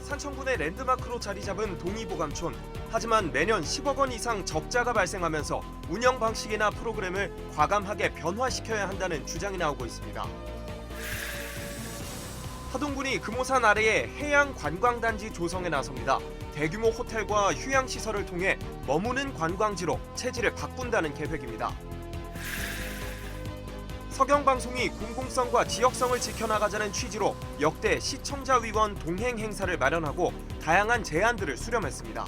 산청군의 랜드마크로 자리 잡은 동의보감촌. 하지만 매년 10억 원 이상 적자가 발생하면서 운영 방식이나 프로그램을 과감하게 변화시켜야 한다는 주장이 나오고 있습니다. 하동군이 금오산 아래에 해양 관광단지 조성에 나섭니다. 대규모 호텔과 휴양시설을 통해 머무는 관광지로 체질을 바꾼다는 계획입니다. 서경방송이 공공성과 지역성을 지켜나가자는 취지로 역대 시청자위원 동행 행사를 마련하고 다양한 제안들을 수렴했습니다.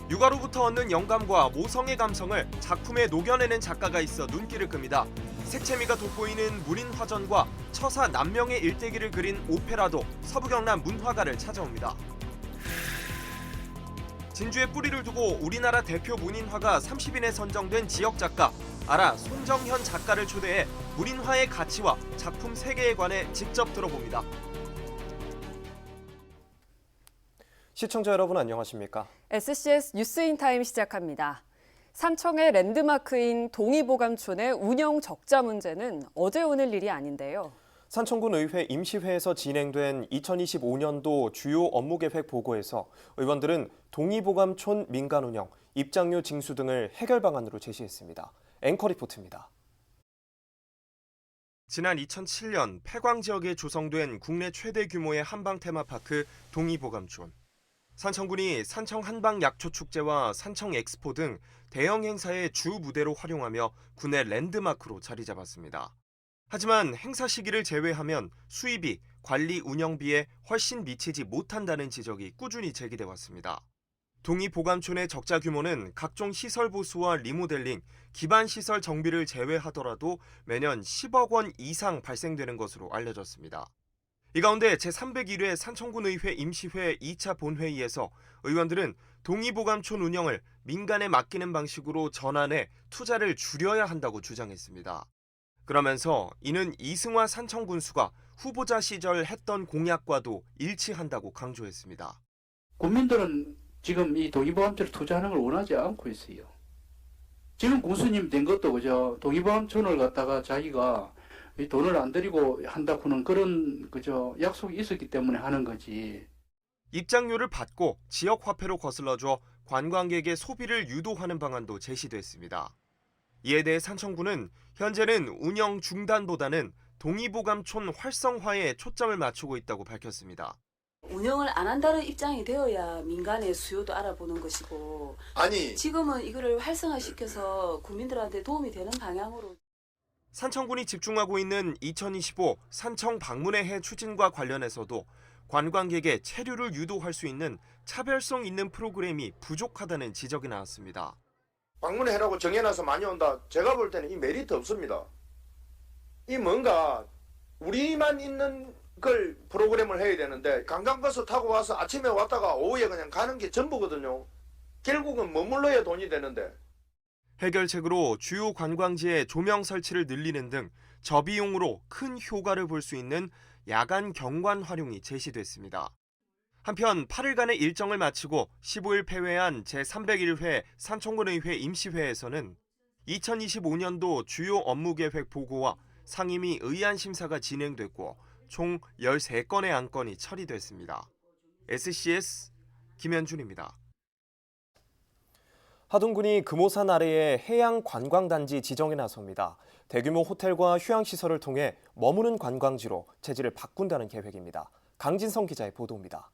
육아로부터 얻는 영감과 모성의 감성을 작품에 녹여내는 작가가 있어 눈길을 끕니다. 색채미가 돋보이는 무린화전과 처사 남명의 일대기를 그린 오페라도 서부경남 문화가를 찾아옵니다. 진주에 뿌리를 두고 우리나라 대표 문인화가 30인에 선정된 지역작가 아라 송정현 작가를 초대해 문인화의 가치와 작품 세계에 관해 직접 들어봅니다. 시청자 여러분 안녕하십니까? SCS 뉴스인타임 시작합니다. 삼청의 랜드마크인 동의보감촌의 운영 적자 문제는 어제 오늘 일이 아닌데요. 산청군 의회 임시회에서 진행된 2025년도 주요 업무계획 보고에서 의원들은 동의보감촌 민간운영, 입장료 징수 등을 해결 방안으로 제시했습니다. 앵커 리포트입니다. 지난 2007년 폐광 지역에 조성된 국내 최대 규모의 한방 테마파크 동의보감촌. 산청군이 산청 한방 약초축제와 산청 엑스포 등 대형 행사의 주 무대로 활용하며 군의 랜드마크로 자리 잡았습니다. 하지만 행사 시기를 제외하면 수입이 관리 운영비에 훨씬 미치지 못한다는 지적이 꾸준히 제기돼 왔습니다. 동의보감촌의 적자 규모는 각종 시설 보수와 리모델링, 기반 시설 정비를 제외하더라도 매년 10억 원 이상 발생되는 것으로 알려졌습니다. 이 가운데 제301회 산청군 의회 임시회 2차 본회의에서 의원들은 동의보감촌 운영을 민간에 맡기는 방식으로 전환해 투자를 줄여야 한다고 주장했습니다. 그러면서 이는 이승화 산청군수가 후보자 시절 했던 공약과도 일치한다고 강조했습니다. 국민들은 지금 이 동의보감촌에 투자하는 걸 원하지 않고 있어요. 지금 군수님 된 것도 그저 동의보감촌을 갖다가 자기가 돈을 안 들이고 한다고는 그런 그저 약속이 있었기 때문에 하는 거지. 입장료를 받고 지역 화폐로 거슬러줘 관광객의 소비를 유도하는 방안도 제시됐습니다. 이에 대해 산청군은 현재는 운영 중단보다는 동의보감촌 활성화에 초점을 맞추고 있다고 밝혔습니다. 운영을 안 한다는 입장이 되어야 민간의 수요도 알아보는 것이고 지금은 이거를 활성화시켜서 국민들한테 도움이 되는 방향으로. 산청군이 집중하고 있는 2025 산청 방문의 해 추진과 관련해서도 관광객의 체류를 유도할 수 있는 차별성 있는 프로그램이 부족하다는 지적이 나왔습니다. 방문을 해라고 정해놔서 많이 온다. 제가 볼 때는 이 메리트 없습니다. 이 뭔가 우리만 있는 걸 프로그램을 해야 되는데 관광버스 타고 와서 아침에 왔다가 오후에 그냥 가는 게 전부거든요. 결국은 머물러야 돈이 되는데. 해결책으로 주요 관광지의 조명 설치를 늘리는 등 저비용으로 큰 효과를 볼 수 있는 야간 경관 활용이 제시됐습니다. 한편 8일간의 일정을 마치고 15일 폐회한 제301회 산청군의회 임시회에서는 2025년도 주요 업무계획 보고와 상임위 의안 심사가 진행됐고 총 13건의 안건이 처리됐습니다. SCS 김현준입니다. 하동군이 금오산 아래에 해양 관광단지 지정에 나섭니다. 대규모 호텔과 휴양시설을 통해 머무는 관광지로 체질을 바꾼다는 계획입니다. 강진성 기자의 보도입니다.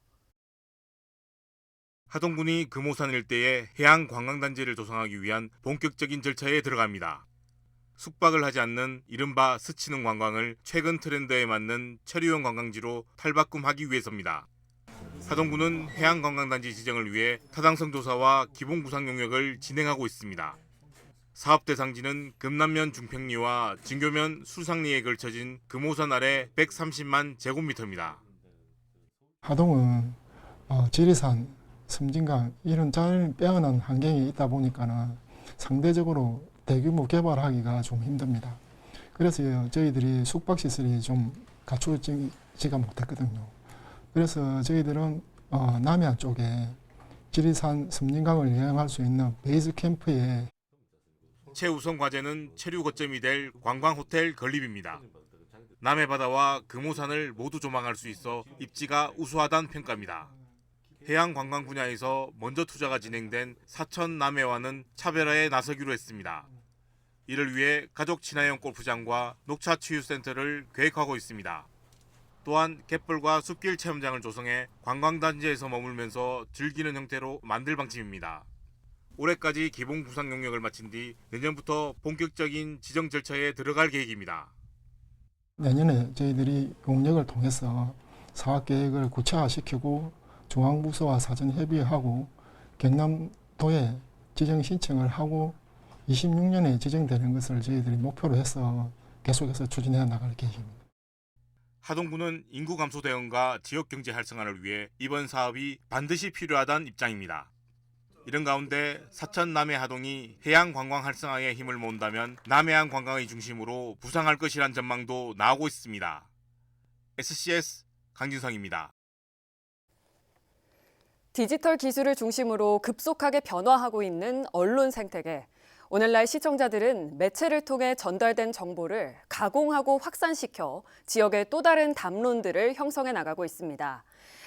하동군이 금오산 일대에 해양 관광단지를 조성하기 위한 본격적인 절차에 들어갑니다. 숙박을 하지 않는 이른바 스치는 관광을 최근 트렌드에 맞는 체류용 관광지로 탈바꿈하기 위해서입니다. 하동군은 해양관광단지 지정을 위해 타당성 조사와 기본 구상 용역을 진행하고 있습니다. 사업 대상지는 금남면 중평리와 진교면 수상리에 걸쳐진 금오산 아래 130만 제곱미터입니다. 하동은 지리산, 섬진강 이런 잘 빼어난 환경이 있다 보니까는 상대적으로 대규모 개발하기가 좀 힘듭니다. 그래서 저희들이 숙박시설이 좀 갖추어지지가 못했거든요. 그래서 저희들은 남해안 쪽에 지리산, 섬진강을 여행할 수 있는 베이스 캠프에 최우선 과제는 체류 거점이 될 관광호텔 건립입니다. 남해바다와 금오산을 모두 조망할 수 있어 입지가 우수하다는 평가입니다. 해양 관광 분야에서 먼저 투자가 진행된 사천 남해와는 차별화에 나서기로 했습니다. 이를 위해 가족 친화형 골프장과 녹차 치유센터를 계획하고 있습니다. 또한 갯벌과 숲길 체험장을 조성해 관광단지에서 머물면서 즐기는 형태로 만들 방침입니다. 올해까지 기본 구상 용역을 마친 뒤 내년부터 본격적인 지정 절차에 들어갈 계획입니다. 내년에 저희들이 용역을 통해서 사업 계획을 구체화시키고 중앙부서와 사전 협의하고 경남도에 지정 신청을 하고 26년에 지정되는 것을 저희들이 목표로 해서 계속해서 추진해 나갈 계획입니다. 하동군은 인구 감소 대응과 지역 경제 활성화를 위해 이번 사업이 반드시 필요하다는 입장입니다. 이런 가운데 사천 남해 하동이 해양 관광 활성화에 힘을 모은다면 남해안 관광의 중심으로 부상할 것이란 전망도 나오고 있습니다. SCS 강진성입니다. 디지털 기술을 중심으로 급속하게 변화하고 있는 언론 생태계. 오늘날 시청자들은 매체를 통해 전달된 정보를 가공하고 확산시켜 지역의 또 다른 담론들을 형성해 나가고 있습니다.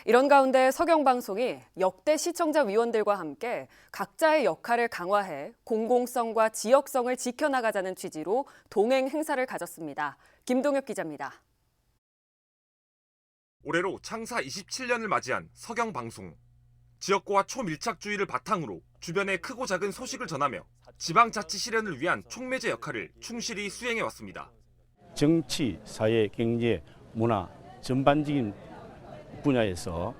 이런 가운데 서경방송이 역대 시청자 위원들과 함께 각자의 역할을 강화해 공공성과 지역성을 지켜나가자는 취지로 동행 행사를 가졌습니다. 김동엽 기자입니다. 올해로 창사 27년을 맞이한 서경방송. 지역구와 초밀착주의를 바탕으로 주변의 크고 작은 소식을 전하며 지방자치 실현을 위한 촉매제 역할을 충실히 수행해왔습니다. 정치, 사회, 경제, 문화 전반적인 분야에서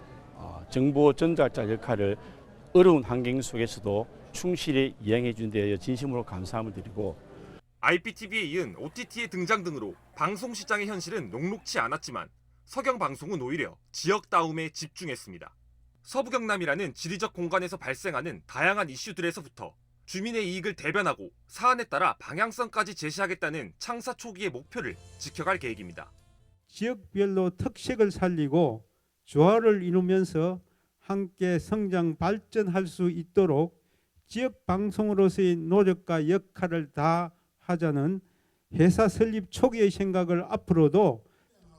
정보 전달자 역할을 어려운 환경 속에서도 충실히 이행해 준 데 진심으로 감사함을 드리고 IPTV에 이은 OTT의 등장 등으로 방송 시장의 현실은 녹록치 않았지만 서경방송은 오히려 지역다움에 집중했습니다. 서부경남이라는 지리적 공간에서 발생하는 다양한 이슈들에서부터 주민의 이익을 대변하고 사안에 따라 방향성까지 제시하겠다는 창사 초기의 목표를 지켜갈 계획입니다. 지역별로 특색을 살리고 조화를 이루면서 함께 성장 발전할 수 있도록 지역 방송으로서의 노력과 역할을 다하자는 회사 설립 초기의 생각을 앞으로도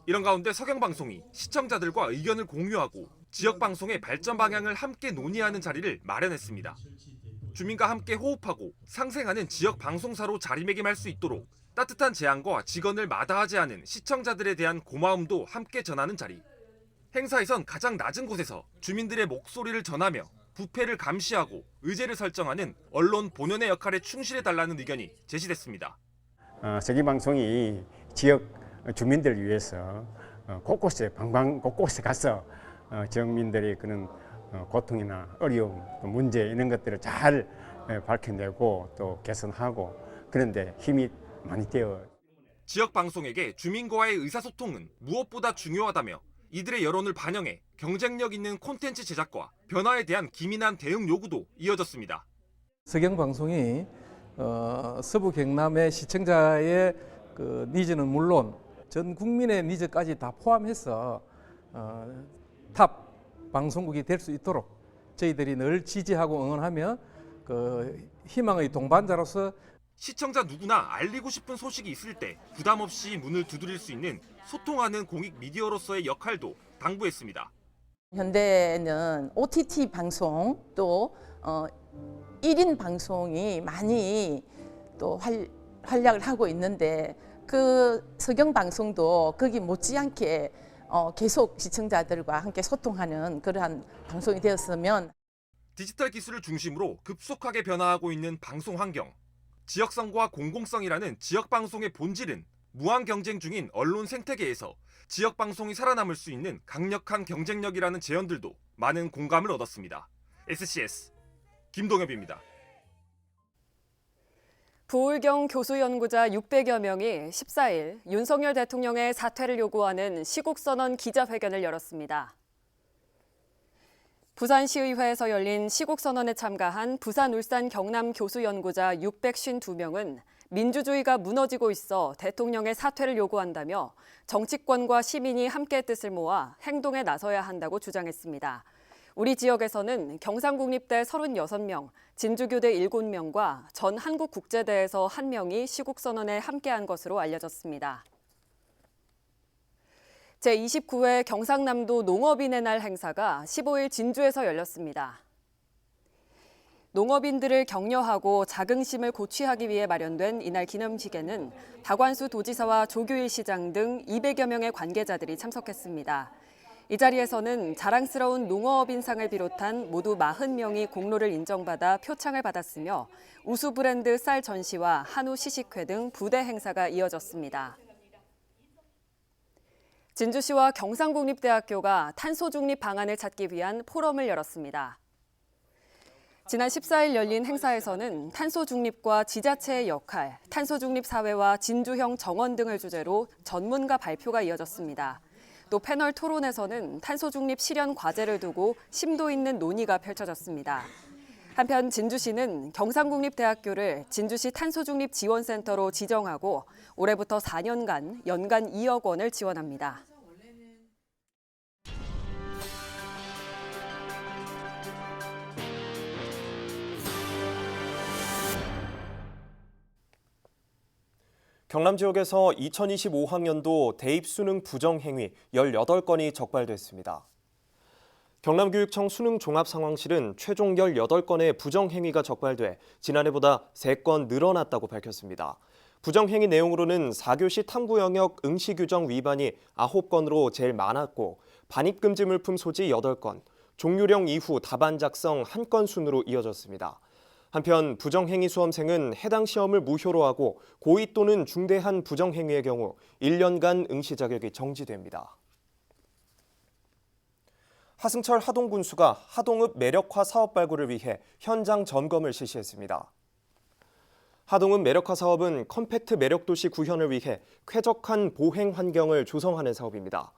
이런 가운데 서경방송이 시청자들과 의견을 공유하고 지역방송의 발전 방향을 함께 논의하는 자리를 마련했습니다. 주민과 함께 호흡하고 상생하는 지역방송사로 자리매김할 수 있도록 따뜻한 제안과 직언을 마다하지 않은 시청자들에 대한 고마움도 함께 전하는 자리. 행사에선 가장 낮은 곳에서 주민들의 목소리를 전하며 부패를 감시하고 의제를 설정하는 언론 본연의 역할에 충실해달라는 의견이 제시됐습니다. 서경방송이 지역 주민들을 위해서 곳곳에 방방 곳곳에 가서 지역민들의 그런 고통이나 어려움, 문제 이런 것들을 잘 밝혀내고 또 개선하고 그런데 힘이 많이 되어 지역 방송에게 주민과의 의사소통은 무엇보다 중요하다며 이들의 여론을 반영해 경쟁력 있는 콘텐츠 제작과 변화에 대한 기민한 대응 요구도 이어졌습니다. 서경방송이 서부 경남의 시청자의 그 니즈는 물론 전 국민의 니즈까지 다 포함해서 탑 방송국이 될 수 있도록 저희들이 늘 지지하고 응원하며 그 희망의 동반자로서 시청자 누구나 알리고 싶은 소식이 있을 때 부담 없이 문을 두드릴 수 있는 소통하는 공익 미디어로서의 역할도 당부했습니다. 현대는 OTT 방송 또 1인 방송이 많이 또 활약을 하고 있는데 그 서경방송도 거기 못지않게 계속 시청자들과 함께 소통하는 그러한 방송이 되었으면 디지털 기술을 중심으로 급속하게 변화하고 있는 방송 환경. 지역성과 공공성이라는 지역방송의 본질은 무한 경쟁 중인 언론 생태계에서 지역방송이 살아남을 수 있는 강력한 경쟁력이라는 제언들도 많은 공감을 얻었습니다. SCS 김동엽입니다. 부울경 교수연구자 600여 명이 14일 윤석열 대통령의 사퇴를 요구하는 시국선언 기자회견을 열었습니다. 부산시의회에서 열린 시국선언에 참가한 부산, 울산, 경남 교수연구자 652명은 민주주의가 무너지고 있어 대통령의 사퇴를 요구한다며 정치권과 시민이 함께 뜻을 모아 행동에 나서야 한다고 주장했습니다. 우리 지역에서는 경상국립대 36명, 진주교대 7명과 전 한국국제대에서 1명이 시국선언에 함께한 것으로 알려졌습니다. 제29회 경상남도 농업인의 날 행사가 15일 진주에서 열렸습니다. 농업인들을 격려하고 자긍심을 고취하기 위해 마련된 이날 기념식에는 박완수 도지사와 조규일 시장 등 200여 명의 관계자들이 참석했습니다. 이 자리에서는 자랑스러운 농어업인상을 비롯한 모두 40명이 공로를 인정받아 표창을 받았으며 우수 브랜드 쌀 전시와 한우 시식회 등 부대 행사가 이어졌습니다. 진주시와 경상국립대학교가 탄소 중립 방안을 찾기 위한 포럼을 열었습니다. 지난 14일 열린 행사에서는 탄소 중립과 지자체의 역할, 탄소 중립 사회와 진주형 정원 등을 주제로 전문가 발표가 이어졌습니다. 또 패널 토론에서는 탄소 중립 실현 과제를 두고 심도 있는 논의가 펼쳐졌습니다. 한편 진주시는 경상국립대학교를 진주시 탄소 중립 지원센터로 지정하고 올해부터 4년간 연간 2억 원을 지원합니다. 경남 지역에서 2025학년도 대입 수능 부정 행위 18건이 적발됐습니다. 경남교육청 수능종합상황실은 최종 18건의 부정 행위가 적발돼 지난해보다 3건 늘어났다고 밝혔습니다. 부정 행위 내용으로는 4교시 탐구 영역 응시 규정 위반이 9건으로 제일 많았고 반입 금지 물품 소지 8건, 종료령 이후 답안 작성 1건 순으로 이어졌습니다. 한편 부정행위 수험생은 해당 시험을 무효로 하고 고의 또는 중대한 부정행위의 경우 1년간 응시 자격이 정지됩니다. 하승철 하동군수가 하동읍 매력화 사업 발굴을 위해 현장 점검을 실시했습니다. 하동읍 매력화 사업은 컴팩트 매력도시 구현을 위해 쾌적한 보행 환경을 조성하는 사업입니다.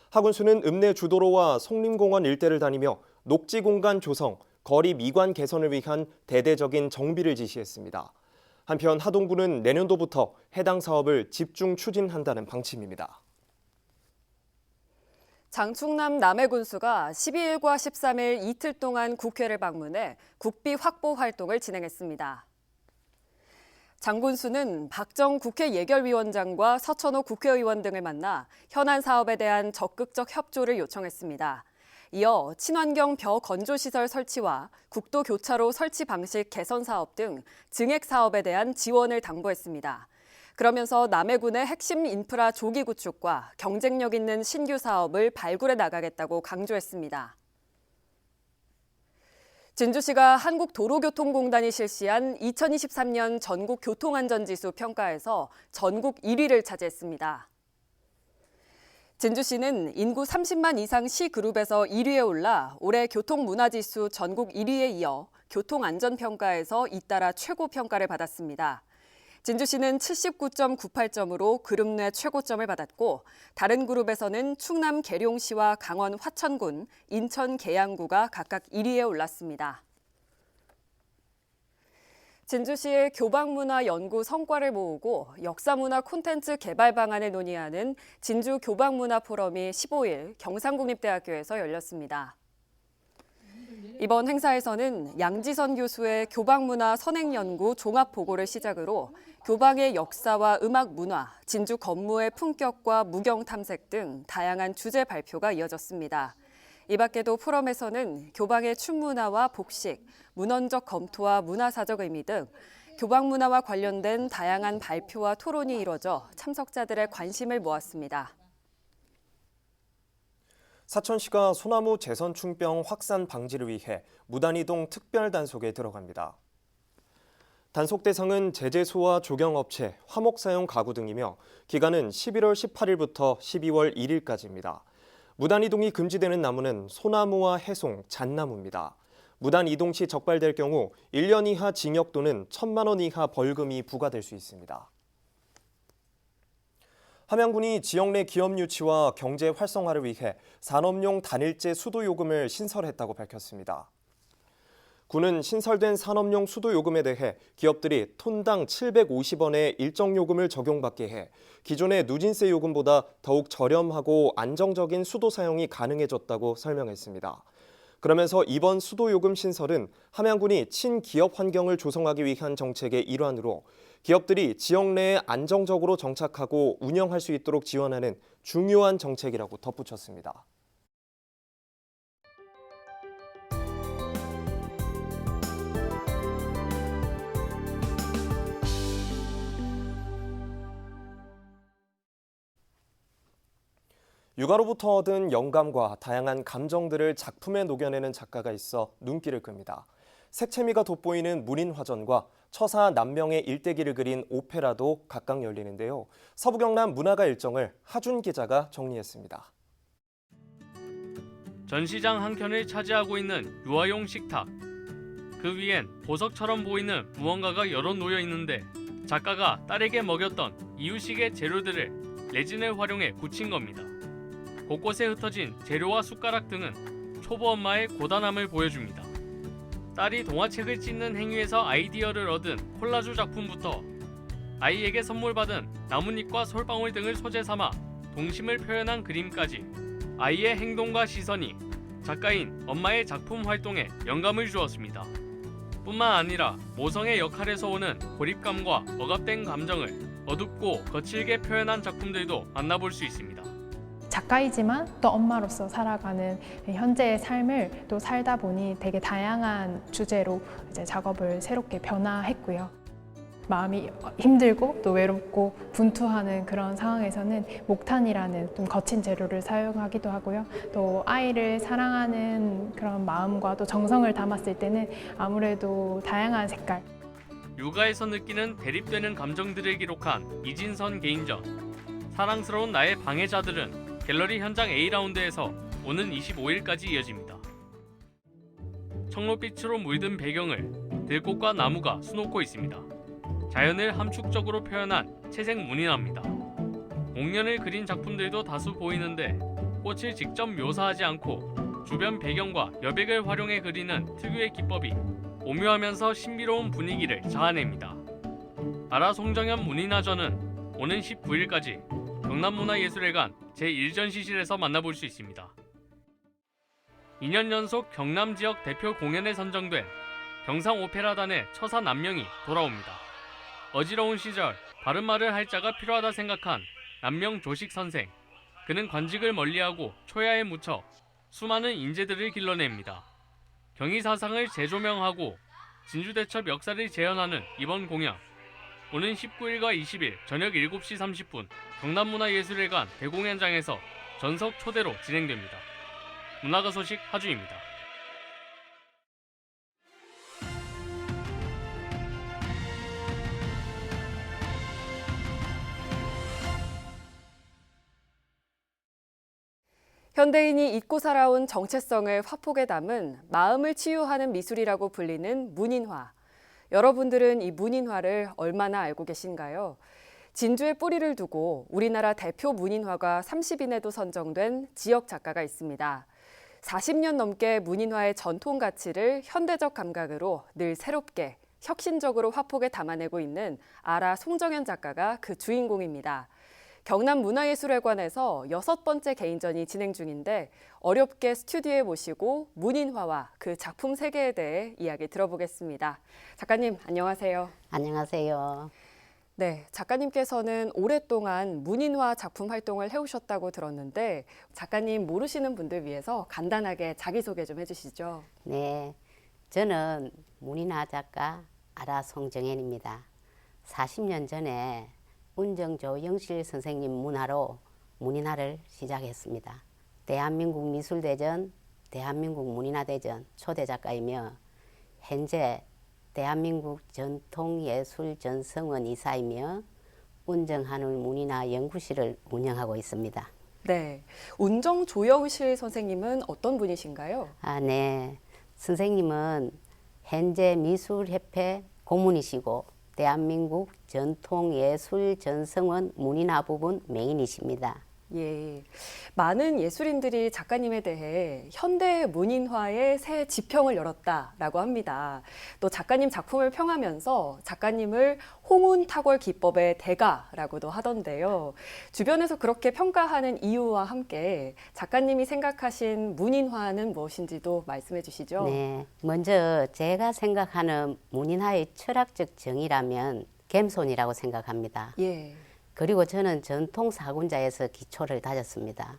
하 군수는 읍내 주도로와 송림공원 일대를 다니며 녹지 공간 조성, 거리 미관 개선을 위한 대대적인 정비를 지시했습니다. 한편 하동군은 내년도부터 해당 사업을 집중 추진한다는 방침입니다. 장충남 남해군수가 12일과 13일 이틀 동안 국회를 방문해 국비 확보 활동을 진행했습니다. 장 군수는 박정 국회 예결위원장과 서천호 국회의원 등을 만나 현안 사업에 대한 적극적 협조를 요청했습니다. 이어 친환경 벼 건조시설 설치와 국도 교차로 설치 방식 개선 사업 등 증액 사업에 대한 지원을 당부했습니다. 그러면서 남해군의 핵심 인프라 조기 구축과 경쟁력 있는 신규 사업을 발굴해 나가겠다고 강조했습니다. 진주시가 한국도로교통공단이 실시한 2023년 전국 교통안전지수 평가에서 전국 1위를 차지했습니다. 진주시는 인구 30만 이상 시그룹에서 1위에 올라 올해 교통문화지수 전국 1위에 이어 교통안전평가에서 잇따라 최고 평가를 받았습니다. 진주시는 79.98점으로 그룹 내 최고점을 받았고 다른 그룹에서는 충남 계룡시와 강원 화천군, 인천 계양구가 각각 1위에 올랐습니다. 진주시의 교방문화 연구 성과를 모으고 역사문화 콘텐츠 개발 방안을 논의하는 진주 교방문화 포럼이 15일 경상국립대학교에서 열렸습니다. 이번 행사에서는 양지선 교수의 교방문화 선행연구 종합보고를 시작으로 교방의 역사와 음악 문화, 진주 건무의 품격과 무경 탐색 등 다양한 주제 발표가 이어졌습니다. 이 밖에도 포럼에서는 교방의 춤문화와 복식, 문헌적 검토와 문화사적 의미 등 교방 문화와 관련된 다양한 발표와 토론이 이뤄져 참석자들의 관심을 모았습니다. 사천시가 소나무 재선충병 확산 방지를 위해 무단이동 특별단속에 들어갑니다. 단속 대상은 제재소와 조경업체, 화목 사용 가구 등이며 기간은 11월 18일부터 12월 1일까지입니다. 무단 이동이 금지되는 나무는 소나무와 해송, 잣나무입니다. 무단 이동 시 적발될 경우 1년 이하 징역 또는 1,000만 원 이하 벌금이 부과될 수 있습니다. 함양군이 지역 내 기업 유치와 경제 활성화를 위해 산업용 단일제 수도요금을 신설했다고 밝혔습니다. 군은 신설된 산업용 수도요금에 대해 기업들이 톤당 750원의 일정 요금을 적용받게 해 기존의 누진세 요금보다 더욱 저렴하고 안정적인 수도 사용이 가능해졌다고 설명했습니다. 그러면서 이번 수도요금 신설은 함양군이 친기업 환경을 조성하기 위한 정책의 일환으로 기업들이 지역 내에 안정적으로 정착하고 운영할 수 있도록 지원하는 중요한 정책이라고 덧붙였습니다. 육아로부터 얻은 영감과 다양한 감정들을 작품에 녹여내는 작가가 있어 눈길을 끕니다. 색채미가 돋보이는 문인화전과 처사 남명의 일대기를 그린 오페라도 각각 열리는데요. 서부경남 문화가 일정을 하준 기자가 정리했습니다. 전시장 한켠을 차지하고 있는 유아용 식탁. 그 위엔 보석처럼 보이는 무언가가 여러 놓여 있는데 작가가 딸에게 먹였던 이유식의 재료들을 레진을 활용해 굳힌 겁니다. 곳곳에 흩어진 재료와 숟가락 등은 초보 엄마의 고단함을 보여줍니다. 딸이 동화책을 찢는 행위에서 아이디어를 얻은 콜라주 작품부터 아이에게 선물 받은 나뭇잎과 솔방울 등을 소재 삼아 동심을 표현한 그림까지 아이의 행동과 시선이 작가인 엄마의 작품 활동에 영감을 주었습니다. 뿐만 아니라 모성의 역할에서 오는 고립감과 억압된 감정을 어둡고 거칠게 표현한 작품들도 만나볼 수 있습니다. 작가이지만 또 엄마로서 살아가는 현재의 삶을 또 살다 보니 되게 다양한 주제로 이제 작업을 새롭게 변화했고요. 마음이 힘들고 또 외롭고 분투하는 그런 상황에서는 목탄이라는 좀 거친 재료를 사용하기도 하고요. 또 아이를 사랑하는 그런 마음과 또 정성을 담았을 때는 아무래도 다양한 색깔. 육아에서 느끼는 대립되는 감정들을 기록한 이진선 개인전. 사랑스러운 나의 방해자들은 갤러리 현장 A라운드에서 오는 25일까지 이어집니다. 청록빛으로 물든 배경을 들꽃과 나무가 수놓고 있습니다. 자연을 함축적으로 표현한 채색 문인화입니다. 목련을 그린 작품들도 다수 보이는데 꽃을 직접 묘사하지 않고 주변 배경과 여백을 활용해 그리는 특유의 기법이 오묘하면서 신비로운 분위기를 자아냅니다. 아라 송정현 문인화전은 오는 19일까지 경남문화예술회관 제1전시실에서 만나볼 수 있습니다. 2년 연속 경남 지역 대표 공연에 선정된 경상오페라단의 처사 남명이 돌아옵니다. 어지러운 시절 바른 말을 할 자가 필요하다 생각한 남명 조식 선생. 그는 관직을 멀리하고 초야에 묻혀 수많은 인재들을 길러냅니다. 경의사상을 재조명하고 진주대첩 역사를 재현하는 이번 공연. 오는 19일과 20일 저녁 7시 30분 경남문화예술회관 대공연장에서 전석 초대로 진행됩니다. 문화가 소식 하준입니다. 현대인이 잊고 살아온 정체성을 화폭에 담은 마음을 치유하는 미술이라고 불리는 문인화. 여러분들은 이 문인화를 얼마나 알고 계신가요? 진주에 뿌리를 두고 우리나라 대표 문인화가 30인에도 선정된 지역 작가가 있습니다. 40년 넘게 문인화의 전통 가치를 현대적 감각으로 늘 새롭게, 혁신적으로 화폭에 담아내고 있는 아라 송정현 작가가 그 주인공입니다. 경남문화예술회관에서 6번째 개인전이 진행 중인데 어렵게 스튜디오에 모시고 문인화와 그 작품 세계에 대해 이야기 들어보겠습니다. 작가님, 안녕하세요. 안녕하세요. 네, 작가님께서는 오랫동안 문인화 작품 활동을 해오셨다고 들었는데 작가님 모르시는 분들 위해서 간단하게 자기소개 좀 해주시죠. 네, 저는 문인화 작가 아라 송정현입니다. 40년 전에 운정조 영실 선생님 문화로 문인화를 시작했습니다. 대한민국 미술대전, 대한민국 문인화대전 초대 작가이며 현재 대한민국 전통예술전성원 이사이며 운정한울 문인화 연구실을 운영하고 있습니다. 네, 운정조영실 선생님은 어떤 분이신가요? 네, 선생님은 현재 미술협회 고문이시고 대한민국 전통예술전성원 문인화 부분 메인이십니다. 예, 많은 예술인들이 작가님에 대해 현대 문인화의 새 지평을 열었다라고 합니다. 또 작가님 작품을 평하면서 작가님을 홍운탁월 기법의 대가라고도 하던데요. 주변에서 그렇게 평가하는 이유와 함께 작가님이 생각하신 문인화는 무엇인지도 말씀해 주시죠. 네, 먼저 제가 생각하는 문인화의 철학적 정의라면 갬손이라고 생각합니다. 예. 그리고 저는 전통 사군자에서 기초를 다졌습니다.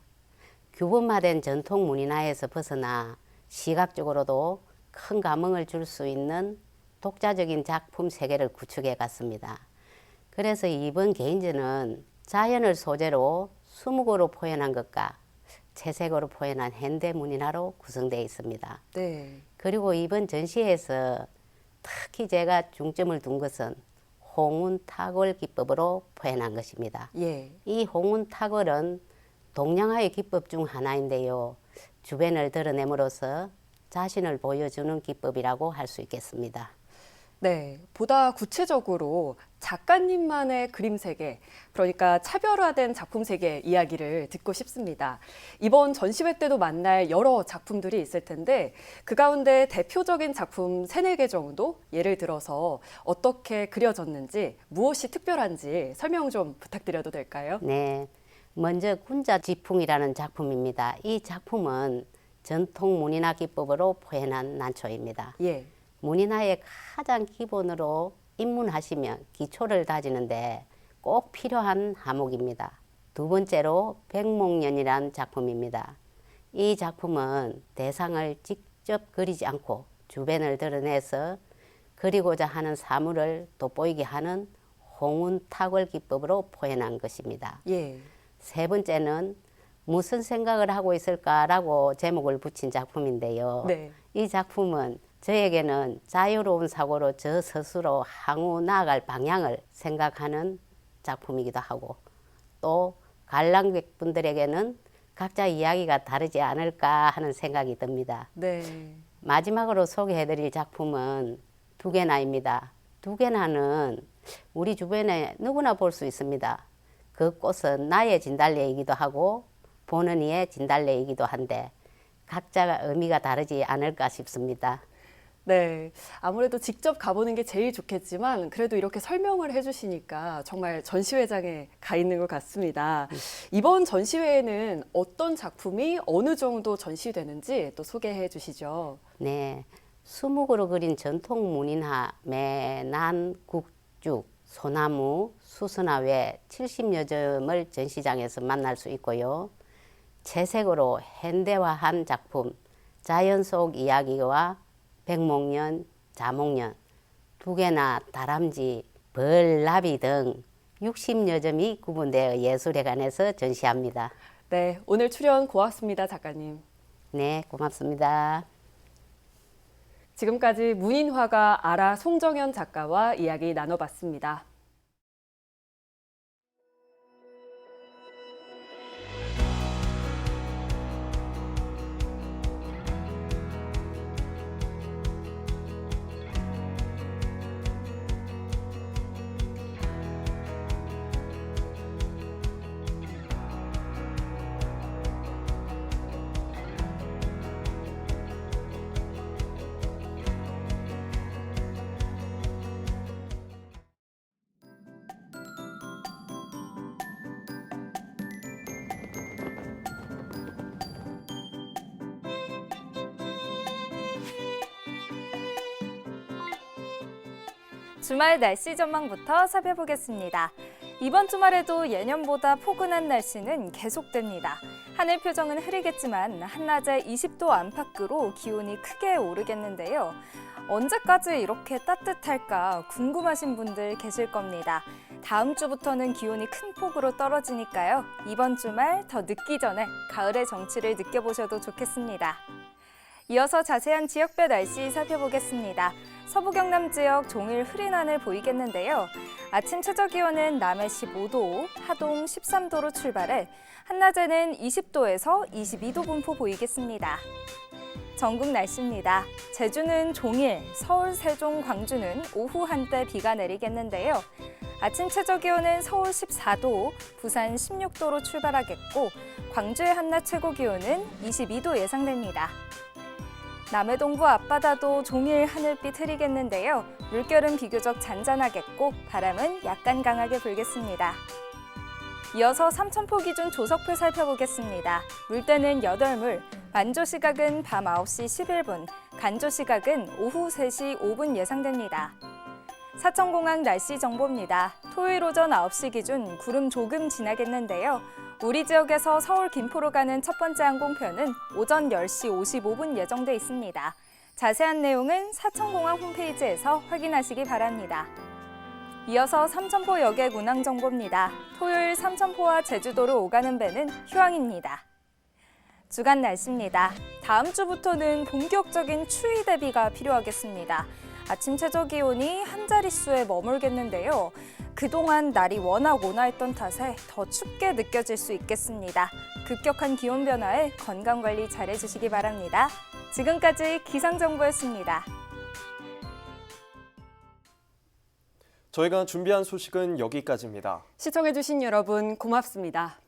규범화된 전통 문인화에서 벗어나 시각적으로도 큰 감흥을 줄 수 있는 독자적인 작품 세계를 구축해 갔습니다. 그래서 이번 개인전은 자연을 소재로 수묵으로 표현한 것과 채색으로 표현한 현대 문인화로 구성되어 있습니다. 네. 그리고 이번 전시회에서 특히 제가 중점을 둔 것은 홍운 탁월 기법으로 표현한 것입니다. 예. 이 홍운 탁월은 동양화의 기법 중 하나인데요. 주변을 드러냄으로써 자신을 보여주는 기법이라고 할 수 있겠습니다. 네, 보다 구체적으로 작가님만의 그림 세계, 그러니까 차별화된 작품 세계 이야기를 듣고 싶습니다. 이번 전시회 때도 만날 여러 작품들이 있을 텐데 그 가운데 대표적인 작품 3-4개 정도 예를 들어서 어떻게 그려졌는지 무엇이 특별한지 설명 좀 부탁드려도 될까요? 네, 먼저 군자지풍이라는 작품입니다. 이 작품은 전통 문인화 기법으로 표현한 난초입니다. 예. 문인화의 가장 기본으로 입문하시면 기초를 다지는데 꼭 필요한 항목입니다. 두 번째로 백목년이라는 작품입니다. 이 작품은 대상을 직접 그리지 않고 주변을 드러내서 그리고자 하는 사물을 돋보이게 하는 홍운 탁월 기법으로 표현한 것입니다. 예. 세 번째는 무슨 생각을 하고 있을까라고 제목을 붙인 작품인데요. 네. 이 작품은 저에게는 자유로운 사고로 저 스스로 향후 나아갈 방향을 생각하는 작품이기도 하고 또 관람객분들에게는 각자 이야기가 다르지 않을까 하는 생각이 듭니다. 네. 마지막으로 소개해드릴 작품은 두개나입니다. 두개나는 우리 주변에 누구나 볼 수 있습니다. 그 꽃은 나의 진달래이기도 하고 보는 이의 진달래이기도 한데 각자가 의미가 다르지 않을까 싶습니다. 네, 아무래도 직접 가보는 게 제일 좋겠지만 그래도 이렇게 설명을 해주시니까 정말 전시회장에 가 있는 것 같습니다. 이번 전시회에는 어떤 작품이 어느 정도 전시되는지 또 소개해 주시죠. 네, 수묵으로 그린 전통 문인화, 매난, 국죽, 소나무, 수선화 외 70여 점을 전시장에서 만날 수 있고요. 채색으로 현대화한 작품, 자연 속 이야기와 백목년, 자목년, 두개나, 다람쥐, 벌, 나비 등 60여 점이 구분되어 예술회관에서 전시합니다. 네, 오늘 출연 고맙습니다, 작가님. 네, 고맙습니다. 지금까지 문인화가 아라 송정현 작가와 이야기 나눠봤습니다. 주말 날씨 전망부터 살펴보겠습니다. 이번 주말에도 예년보다 포근한 날씨는 계속됩니다. 하늘 표정은 흐리겠지만 한낮에 20도 안팎으로 기온이 크게 오르겠는데요. 언제까지 이렇게 따뜻할까 궁금하신 분들 계실 겁니다. 다음 주부터는 기온이 큰 폭으로 떨어지니까요. 이번 주말 더 늦기 전에 가을의 정취를 느껴보셔도 좋겠습니다. 이어서 자세한 지역별 날씨 살펴보겠습니다. 서부 경남 지역 종일 흐린 하늘 보이겠는데요. 아침 최저 기온은 남해 15도, 하동 13도로 출발해 한낮에는 20도에서 22도 분포 보이겠습니다. 전국 날씨입니다. 제주는 종일, 서울, 세종, 광주는 오후 한때 비가 내리겠는데요. 아침 최저 기온은 서울 14도, 부산 16도로 출발하겠고 광주의 한낮 최고 기온은 22도 예상됩니다. 남해 동부 앞바다도 종일 하늘빛 흐리겠는데요. 물결은 비교적 잔잔하겠고 바람은 약간 강하게 불겠습니다. 이어서 삼천포 기준 조석풀 살펴보겠습니다. 물때는 8물, 만조 시각은 밤 9시 11분, 간조 시각은 오후 3시 5분 예상됩니다. 사천공항 날씨 정보입니다. 토요일 오전 9시 기준 구름 조금 지나겠는데요. 우리 지역에서 서울 김포로 가는 첫 번째 항공편은 오전 10시 55분 예정돼 있습니다. 자세한 내용은 사천공항 홈페이지에서 확인하시기 바랍니다. 이어서 삼천포역의 운항 정보입니다. 토요일 삼천포와 제주도로 오가는 배는 휴항입니다. 주간 날씨입니다. 다음 주부터는 본격적인 추위 대비가 필요하겠습니다. 아침 최저 기온이 한 자릿수에 머물겠는데요. 그동안 날이 워낙 온화했던 탓에 더 춥게 느껴질 수 있겠습니다. 급격한 기온 변화에 건강관리 잘해주시기 바랍니다. 지금까지 기상정보였습니다. 저희가 준비한 소식은 여기까지입니다. 시청해주신 여러분 고맙습니다.